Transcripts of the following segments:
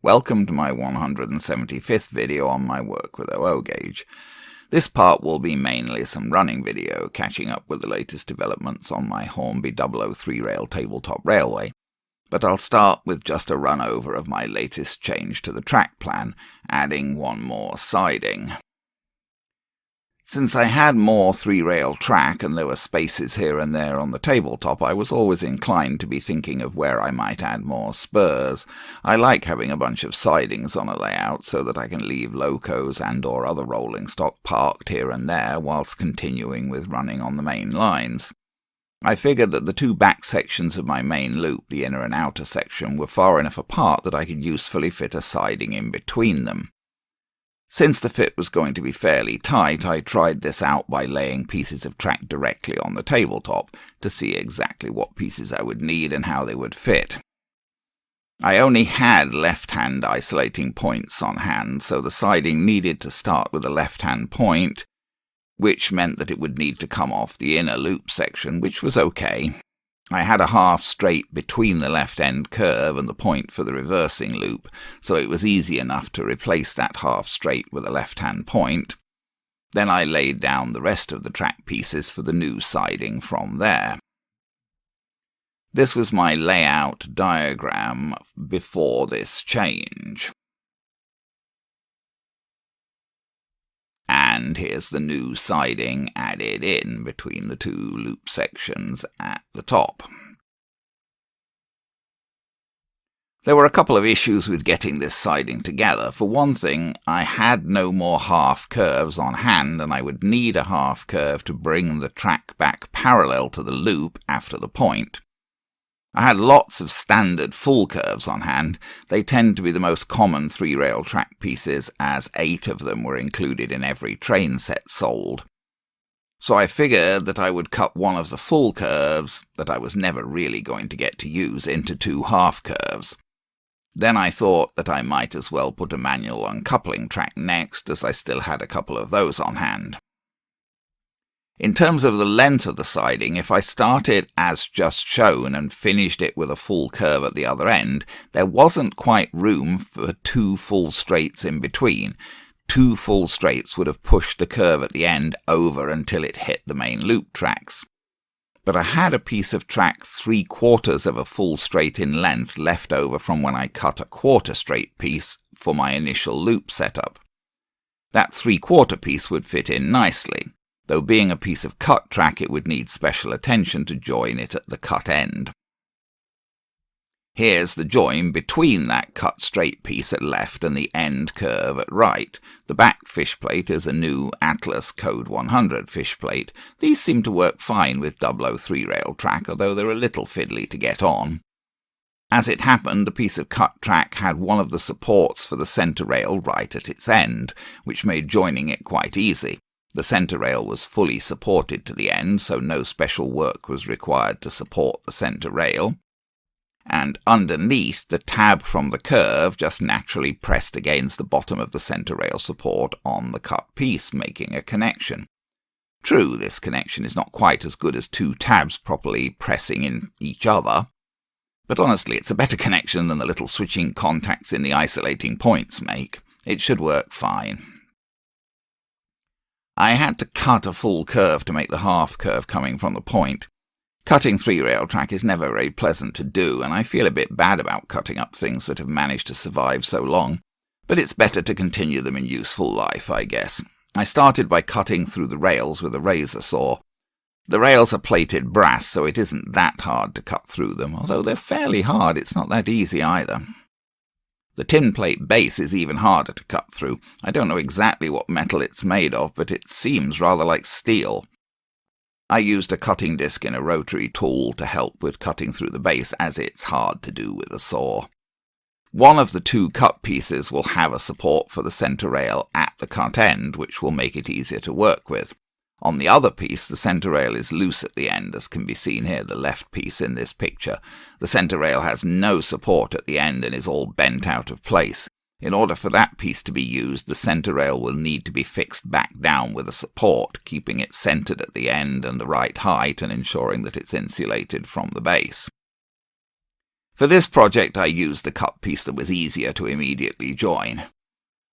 Welcome to my 175th video on my work with OO gauge. This part will be mainly some running video, catching up with the latest developments on my Hornby Dublo 3-rail tabletop railway, but I'll start with just a run over of my latest change to the track plan, adding one more siding. Since I had more 3-rail track and there were spaces here and there on the tabletop, I was always inclined to be thinking of where I might add more spurs. I like having a bunch of sidings on a layout so that I can leave locos and/or other rolling stock parked here and there whilst continuing with running on the main lines. I figured that the two back sections of my main loop, the inner and outer section, were far enough apart that I could usefully fit a siding in between them. Since the fit was going to be fairly tight, I tried this out by laying pieces of track directly on the tabletop to see exactly what pieces I would need and how they would fit. I only had left-hand isolating points on hand, so the siding needed to start with a left-hand point, which meant that it would need to come off the inner loop section, which was okay. I had a half straight between the left-end curve and the point for the reversing loop, so it was easy enough to replace that half straight with a left-hand point. Then I laid down the rest of the track pieces for the new siding from there. This was my layout diagram before this change. And here's the new siding added in between the two loop sections at the top. There were a couple of issues with getting this siding together. For one thing, I had no more half curves on hand, and I would need a half curve to bring the track back parallel to the loop after the point. I had lots of standard full curves on hand. They tend to be the most common 3-rail track pieces, as 8 of them were included in every train set sold. So I figured that I would cut one of the full curves, that I was never really going to get to use, into 2 half curves. Then I thought that I might as well put a manual uncoupling track next, as I still had a couple of those on hand. In terms of the length of the siding, if I started as just shown and finished it with a full curve at the other end, there wasn't quite room for 2 full straights in between. 2 full straights would have pushed the curve at the end over until it hit the main loop tracks. But I had a piece of track 3/4 of a full straight in length left over from when I cut a quarter straight piece for my initial loop setup. That 3/4 piece would fit in nicely. Though being a piece of cut track, it would need special attention to join it at the cut end. Here's the join between that cut straight piece at left and the end curve at right. The back fishplate is a new Atlas Code 100 fishplate. These seem to work fine with Dublo 3-rail track, although they're a little fiddly to get on. As it happened, the piece of cut track had one of the supports for the centre rail right at its end, which made joining it quite easy. The centre rail was fully supported to the end, so no special work was required to support the centre rail. And underneath, the tab from the curve just naturally pressed against the bottom of the centre rail support on the cut piece, making a connection. True, this connection is not quite as good as 2 tabs properly pressing in each other, but honestly it's a better connection than the little switching contacts in the isolating points make. It should work fine. I had to cut a full curve to make the half curve coming from the point. Cutting 3-rail track is never very pleasant to do, and I feel a bit bad about cutting up things that have managed to survive so long, but it's better to continue them in useful life, I guess. I started by cutting through the rails with a razor saw. The rails are plated brass, so it isn't that hard to cut through them, although they're fairly hard. It's not that easy either. The tin plate base is even harder to cut through. I don't know exactly what metal it's made of, but it seems rather like steel. I used a cutting disc in a rotary tool to help with cutting through the base, as it's hard to do with a saw. One of the 2 cut pieces will have a support for the centre rail at the cut end, which will make it easier to work with. On the other piece, the centre rail is loose at the end, as can be seen here, the left piece in this picture. The centre rail has no support at the end and is all bent out of place. In order for that piece to be used, the centre rail will need to be fixed back down with a support, keeping it centred at the end and the right height and ensuring that it's insulated from the base. For this project I used the cut piece that was easier to immediately join.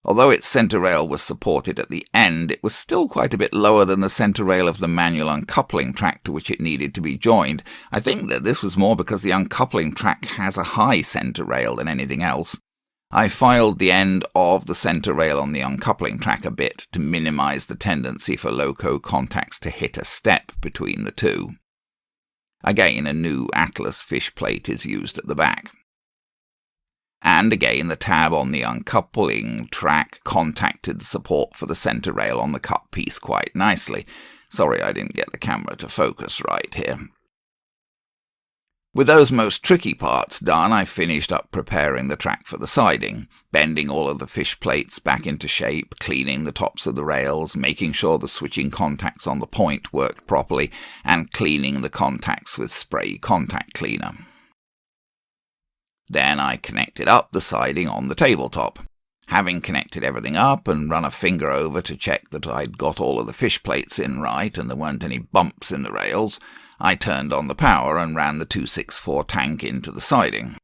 Although its centre rail was supported at the end, it was still quite a bit lower than the centre rail of the manual uncoupling track to which it needed to be joined. I think that this was more because the uncoupling track has a high centre rail than anything else. I filed the end of the centre rail on the uncoupling track a bit to minimise the tendency for loco contacts to hit a step between the two. Again, a new Atlas fish plate is used at the back. And again, the tab on the uncoupling track contacted the support for the centre rail on the cut piece quite nicely. Sorry I didn't get the camera to focus right here. With those most tricky parts done, I finished up preparing the track for the siding, bending all of the fish plates back into shape, cleaning the tops of the rails, making sure the switching contacts on the point worked properly, and cleaning the contacts with spray contact cleaner. Then I connected up the siding on the tabletop. Having connected everything up and run a finger over to check that I'd got all of the fish plates in right and there weren't any bumps in the rails, I turned on the power and ran the 264 tank into the siding.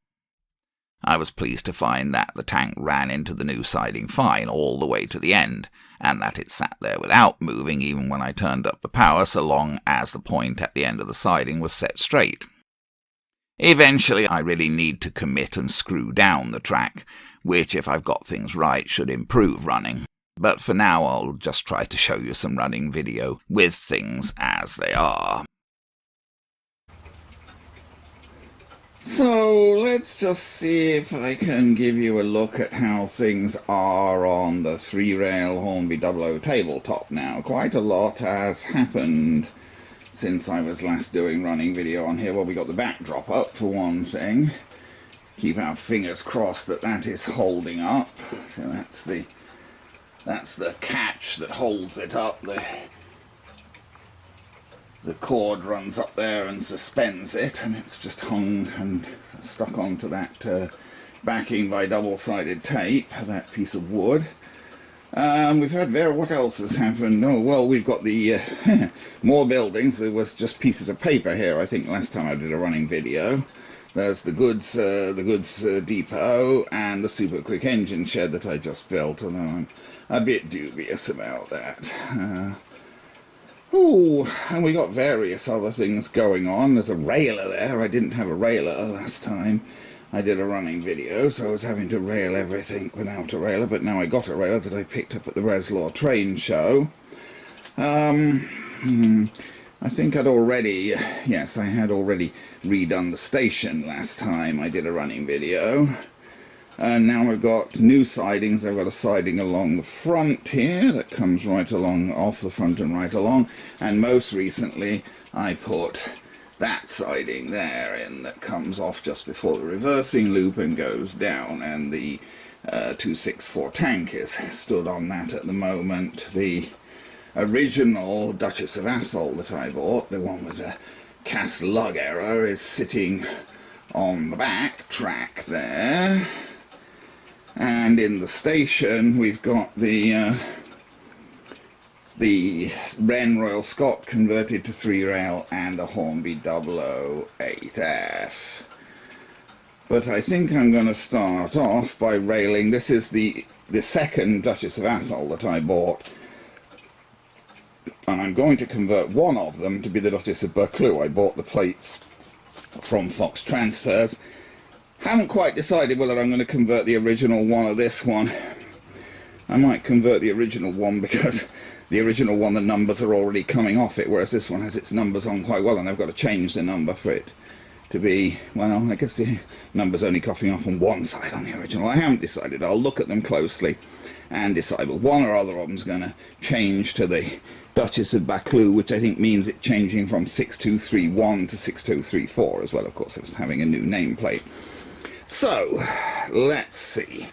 I was pleased to find that the tank ran into the new siding fine all the way to the end, and that it sat there without moving even when I turned up the power, so long as the point at the end of the siding was set straight. Eventually I really need to commit and screw down the track, which, if I've got things right, should improve running. But for now I'll just try to show you some running video with things as they are. So let's just see if I can give you a look at how things are on the 3-rail Hornby Dublo tabletop now. Quite a lot has happened since I was last doing running video on here. Well, we got the backdrop up for one thing. Keep our fingers crossed that that is holding up. So that's the catch that holds it up. The cord runs up there and suspends it, and it's just hung and stuck onto that backing by double-sided tape, that piece of wood. We've had what else has happened? Oh, well, we've got the more buildings. There was just pieces of paper here, I think, last time I did a running video. There's the goods depot and the super quick engine shed that I just built, although I'm a bit dubious about that. And we got various other things going on. There's a railer there. I didn't have a railer last time I did a running video, so I was having to rail everything without a railer, but now I got a railer that I picked up at the Reslaw train show. I think I had already redone the station last time I did a running video. And now I've got new sidings. I've got a siding along the front here that comes right along, off the front and right along. And most recently I put that siding there in that comes off just before the reversing loop and goes down, and the 264 tank is stood on that at the moment. The original Duchess of Atholl that I bought, the one with the cast lug error, is sitting on the back track there, and in the station we've got the Wren Royal Scot converted to 3-rail and a Hornby Dublo 8F. But I think I'm going to start off by railing. This is the second Duchess of Atholl that I bought, and I'm going to convert one of them to be the Duchess of Buccleuch. I bought the plates from Fox Transfers. Haven't quite decided whether I'm going to convert the original one or this one. I might convert the original one because the original one, the numbers are already coming off it, whereas this one has its numbers on quite well, and I've got to change the number for it to be, well, I guess the number's only coughing off on one side on the original. I haven't decided. I'll look at them closely and decide, but one or other of them's going to change to the Duchess of Buccleuch, which I think means it changing from 6231 to 6234 as well. Of course, it's having a new nameplate. So, let's see.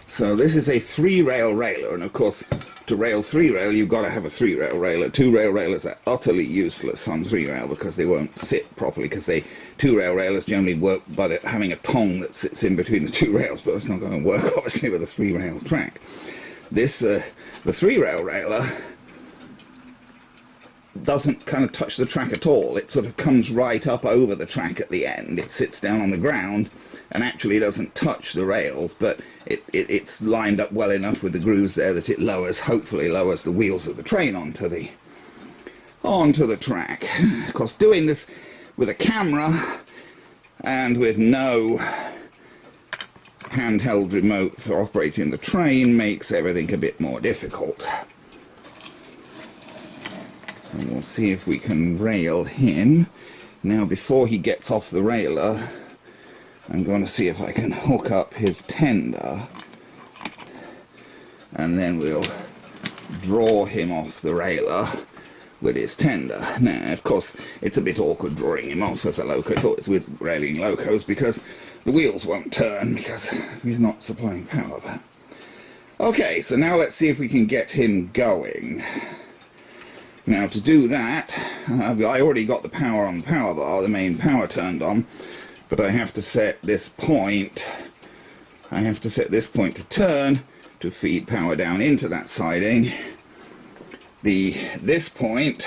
So this is a 3-rail railer, and of course, to rail 3-rail, you've got to have a 3-rail railer. 2-rail railers are utterly useless on 3-rail because they won't sit properly, because 2-rail railers generally work by having a tongue that sits in between the 2 rails, but that's not going to work, obviously, with a 3-rail track. The 3-rail railer doesn't kind of touch the track at all. It sort of comes right up over the track at the end. It sits down on the ground and actually doesn't touch the rails, but it's lined up well enough with the grooves there that it hopefully lowers the wheels of the train onto the track. Of course, doing this with a camera and with no handheld remote for operating the train makes everything a bit more difficult. So we'll see if we can rail him. Now, before he gets off the railer, I'm going to see if I can hook up his tender, and then we'll draw him off the railer with his tender. Now, of course, it's a bit awkward drawing him off as a loco. It's always with railing locos because the wheels won't turn because he's not supplying power. But okay, so now let's see if we can get him going. Now, to do that, I already got the power on the power bar, the main power turned on, but I have to set this point. I have to set this point to turn to feed power down into that siding. This point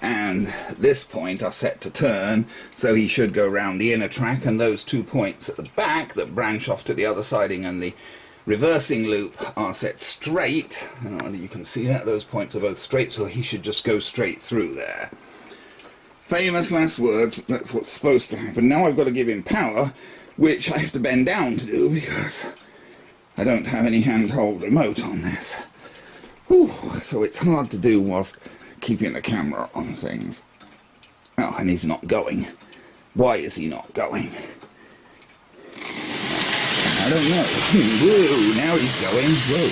and this point are set to turn, so he should go round the inner track, and those 2 points at the back that branch off to the other siding and the reversing loop are set straight. You can see that those points are both straight, so he should just go straight through there. Famous last words. That's what's supposed to happen. Now I've got to give him power, which I have to bend down to do because I don't have any handheld remote on this. Whew, so it's hard to do whilst keeping the camera on things. Oh, and he's not going. Why is he not going? I don't know. Whoa, now he's going. Whoa.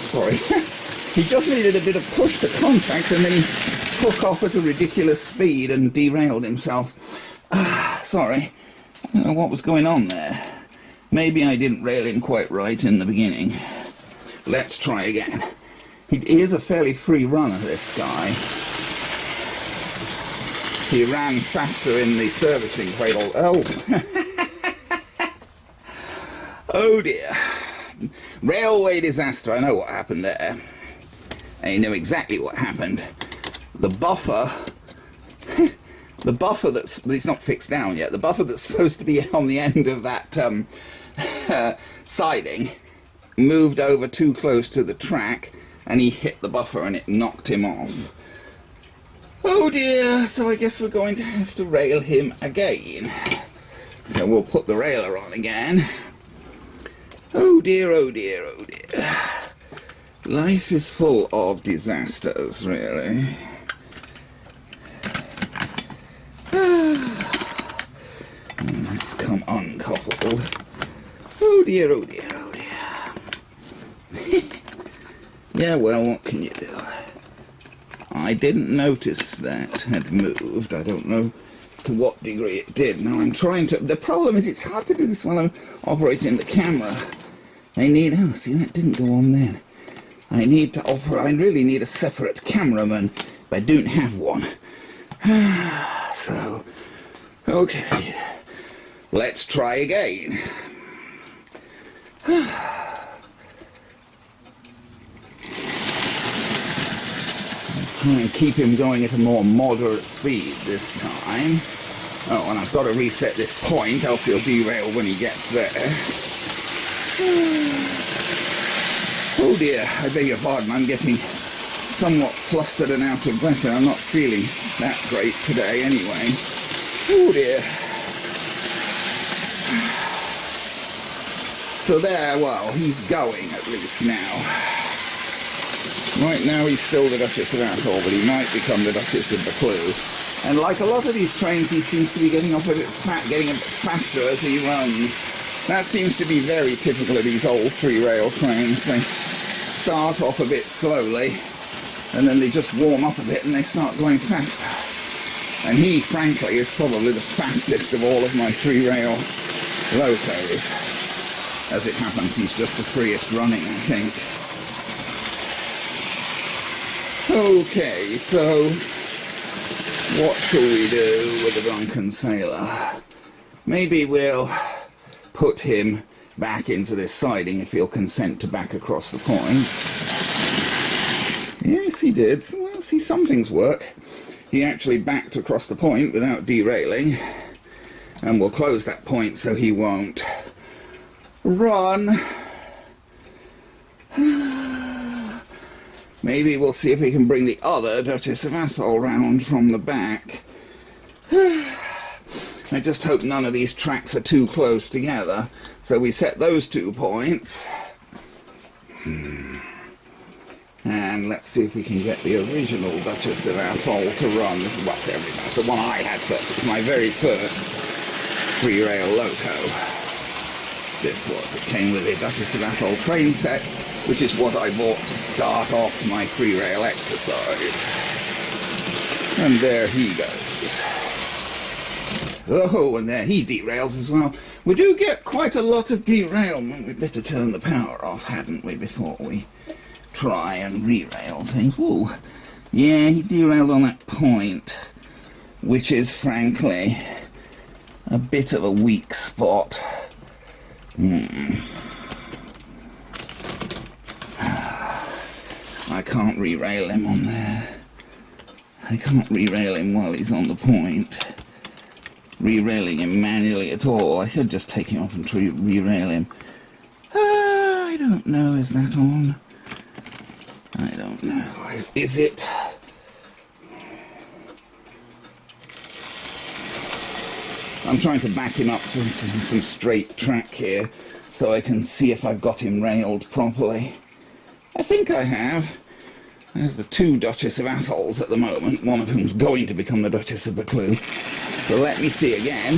Sorry. He just needed a bit of push to contact, and then he took off at a ridiculous speed and derailed himself. Sorry. I don't know what was going on there. Maybe I didn't rail him quite right in the beginning. Let's try again. He is a fairly free runner, this guy. He ran faster in the servicing cradle. Oh! Oh dear. Railway disaster. I know what happened there. I know exactly what happened. The buffer... the buffer that's... It's not fixed down yet. The buffer that's supposed to be on the end of that siding moved over too close to the track, and he hit the buffer and it knocked him off. Oh dear, so I guess we're going to have to rail him again. So we'll put the railer on again. Oh dear, oh dear, oh dear. Life is full of disasters, really. Let's come uncoupled. Oh dear, oh dear, oh dear. Yeah, well, what can you do? I didn't notice that had moved. I don't know to what degree it did. Now I'm trying to... The problem is it's hard to do this while I'm operating the camera. I need... Oh, see, that didn't go on then. I need to operate... I really need a separate cameraman, but I don't have one. So, okay. Let's try again. Try and keep him going at a more moderate speed this time. Oh, and I've got to reset this point, else he'll derail when he gets there. Oh dear, I beg your pardon, I'm getting somewhat flustered and out of breath, and I'm not feeling that great today anyway. Oh dear. So there, well, he's going at least now. Right now he's still the Duchess of Athol, but he might become the Duchess of Buccleuch. And like a lot of these trains, he seems to be getting up a bit getting a bit faster as he runs. That seems to be very typical of these old three-rail trains. They start off a bit slowly, and then they just warm up a bit and they start going faster. And he, frankly, is probably the fastest of all of my three-rail locos. As it happens, he's just the freest running, I think. Okay, so what shall we do with the drunken sailor? Maybe we'll put him back into this siding if he'll consent to back across the point. Yes, he did. So, well, see, some things work. He actually backed across the point without derailing, and we'll close that point so he won't run. Maybe we'll see if we can bring the other Duchess of Atholl round from the back. I just hope none of these tracks are too close together. So we set those 2 points. And let's see if we can get the original Duchess of Atholl to run. This is what's everything. That's the one I had first. It was my very first 3-rail loco. This was. It came with a Duchess of Atholl train set, which is what I bought to start off my 3-rail exercise. And there he goes. Oh, and there he derails as well. We do get quite a lot of derailment. We'd better turn the power off, hadn't we, before we try and re-rail things. Whoa. Yeah, he derailed on that point, which is, frankly, a bit of a weak spot. I can't re-rail him on there. I can't re-rail him while he's on the point. Re-railing him manually at all. I should just take him off and re-rail him. I don't know, is that on? I don't know. Is it? I'm trying to back him up to some straight track here so I can see if I've got him railed properly. I think I have. There's the 2 Duchess of Atholls at the moment, one of whom's going to become the Duchess of Buccleuch. So let me see again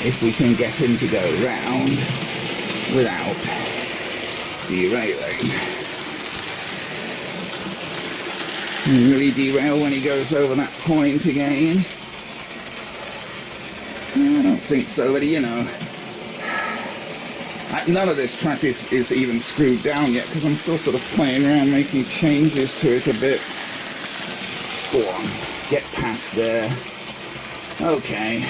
if we can get him to go round without derailing. Will he derail when he goes over that point again? I don't think so, but you know, none of this track is even screwed down yet because I'm still sort of playing around making changes to it a bit. Go on, get past there. Okay,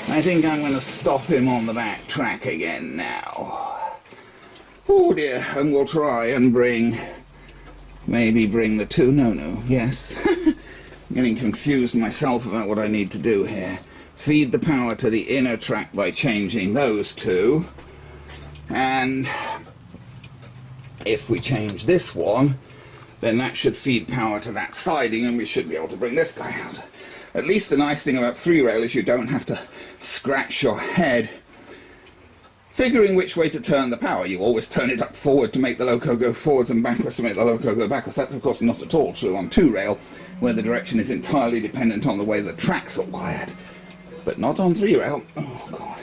I think I'm going to stop him on the back track again now. Oh dear, and we'll try and maybe bring the 2, yes. I'm getting confused myself about what I need to do here. Feed the power to the inner track by changing those 2. And if we change this one, then that should feed power to that siding and we should be able to bring this guy out. At least the nice thing about 3-rail is you don't have to scratch your head figuring which way to turn the power. You always turn it up forward to make the loco go forwards and backwards to make the loco go backwards. That's of course not at all true on 2-rail, where the direction is entirely dependent on the way the tracks are wired. But not on 3-rail. Oh god.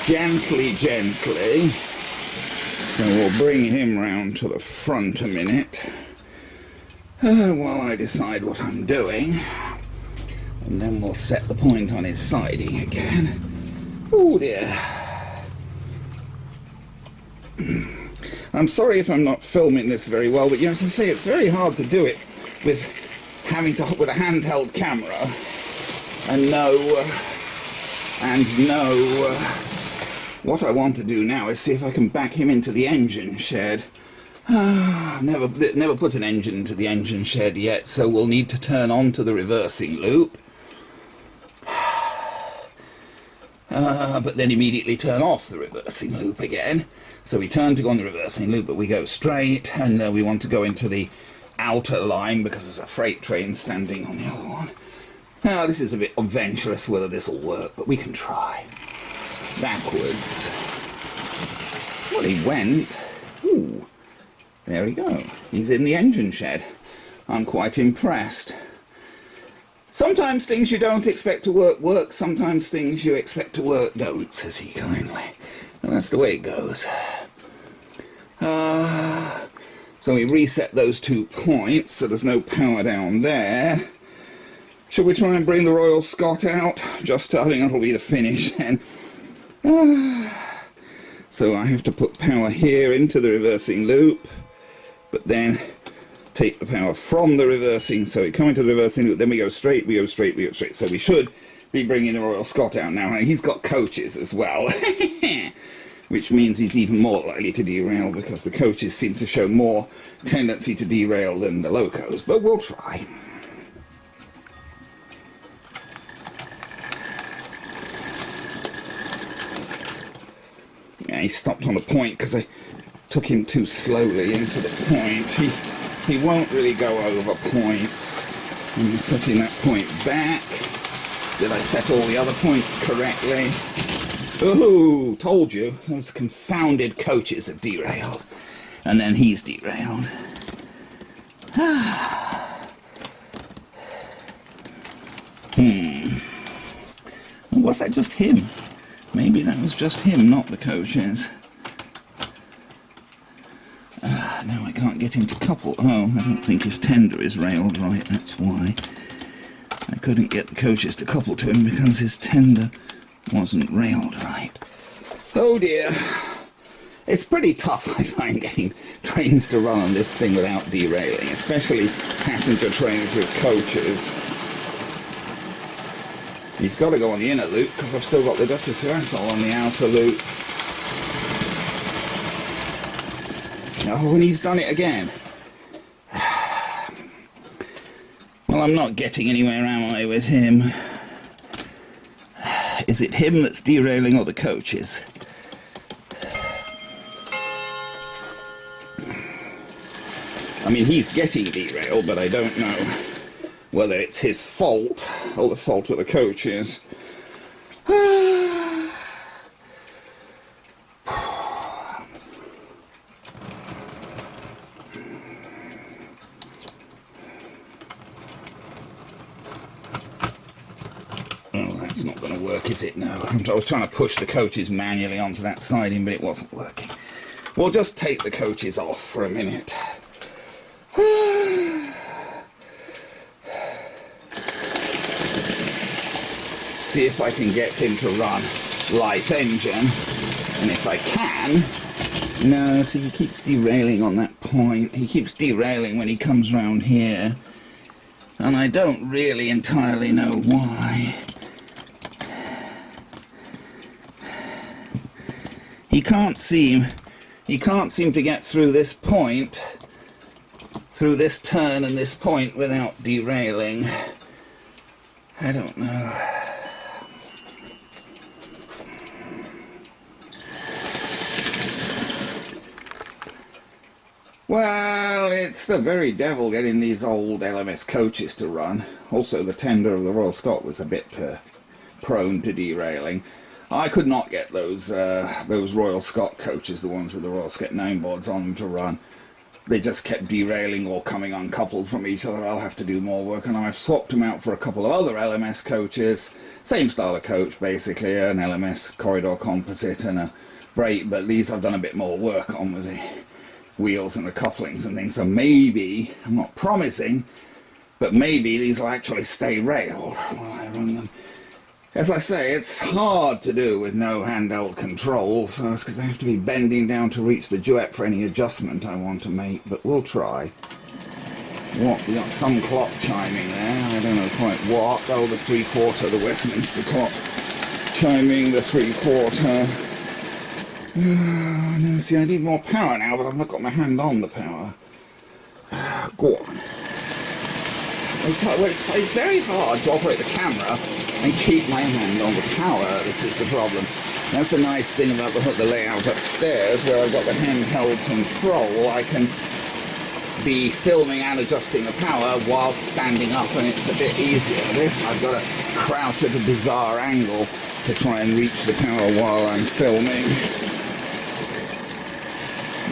Gently, gently. So we'll bring him round to the front a minute while I decide what I'm doing. And then we'll set the point on his siding again. Oh dear. I'm sorry if I'm not filming this very well, but you know, as I say, it's very hard to do it with with a handheld camera and know what I want to do now is see if I can back him into the engine shed. Never put an engine into the engine shed yet, so we'll need to turn on to the reversing loop. But then immediately turn off the reversing loop again. So we turn to go on the reversing loop, but we go straight, and we want to go into the outer line because there's a freight train standing on the other one. Now, this is a bit adventurous whether this will work, but we can try. Backwards. Well, he went. Ooh, there we go. He's in the engine shed. I'm quite impressed. Sometimes things you don't expect to work. Sometimes things you expect to work don't, says he kindly. And that's the way it goes. So we reset those 2 points, so there's no power down there. Should we try and bring the Royal Scot out? Just, I think that'll be the finish then. So I have to put power here into the reversing loop, but then take the power from the reversing, so we come into the reversing loop, then we go straight, we go straight, we go straight. So we should be bringing the Royal Scot out now. He's got coaches as well. which means he's even more likely to derail because the coaches seem to show more tendency to derail than the locos, but we'll try. Yeah, he stopped on the point because I took him too slowly into the point. He won't really go over points. I'm setting that point back. Did I set all the other points correctly? Ooh, told you. Those confounded coaches have derailed. And then he's derailed. Was that just him? Maybe that was just him, not the coaches. Now I can't get him to couple. Oh, I don't think his tender is railed right, that's why. I couldn't get the coaches to couple to him because his tender wasn't railed right. Oh dear. It's pretty tough, I find, getting trains to run on this thing without derailing, especially passenger trains with coaches. He's got to go on the inner loop because I've still got the Duchess of Atholl on the outer loop. Oh, and he's done it again. Well, I'm not getting anywhere, am I, with him? Is it him that's derailing or the coaches? I mean, he's getting derailed, but I don't know whether it's his fault or the fault of the coaches. Oh, that's not going to work, is it? No. I was trying to push the coaches manually onto that siding, but it wasn't working. We'll just take the coaches off for a minute. See if I can get him to run light engine, and if I can... No, see, he keeps derailing on that point. He keeps derailing when he comes round here, and I don't really entirely know why. He can't seem to get through this point, through this turn and this point without derailing. I don't know. Well, it's the very devil getting these old LMS coaches to run. Also, the tender of the Royal Scot was a bit prone to derailing. I could not get those Royal Scot coaches, the ones with the Royal Scot 9 boards on them, to run. They just kept derailing or coming uncoupled from each other. I'll have to do more work, and I've swapped them out for a couple of other LMS coaches. Same style of coach, basically, an LMS corridor composite and a brake, but these I've done a bit more work on with the wheels and the couplings and things, so maybe, I'm not promising, but maybe these will actually stay railed while I run them. As I say, it's hard to do with no handheld control, so it's because I have to be bending down to reach the duet for any adjustment I want to make, but we'll try. What, we got some clock chiming there, I don't know quite what. Oh, the 3/4, the Westminster clock chiming, the 3/4. No, see, I need more power now, but I've not got my hand on the power. Go on. It's very hard to operate the camera and keep my hand on the power. This is the problem. That's the nice thing about the layout upstairs, where I've got the handheld control. I can be filming and adjusting the power while standing up, and it's a bit easier. This, I've got to crouch at a bizarre angle to try and reach the power while I'm filming.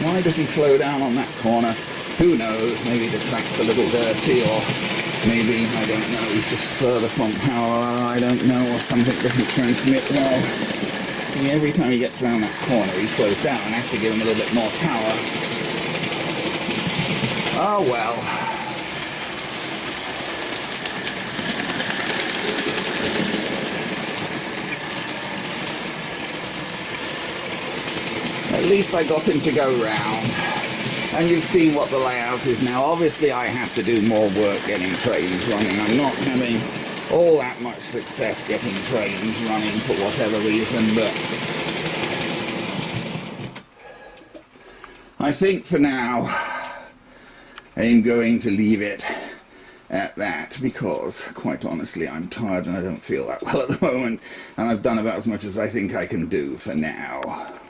Why does he slow down on that corner? Who knows? Maybe the track's a little dirty, or maybe, I don't know, he's just further from power, I don't know, or something doesn't transmit well. See, every time he gets around that corner, he slows down. I have to give him a little bit more power. Oh well. At least I got him to go round. And you've seen what the layout is now. Obviously I have to do more work getting trains running. I'm not having all that much success getting trains running for whatever reason, but I think for now I'm going to leave it at that, because quite honestly I'm tired and I don't feel that well at the moment, and I've done about as much as I think I can do for now.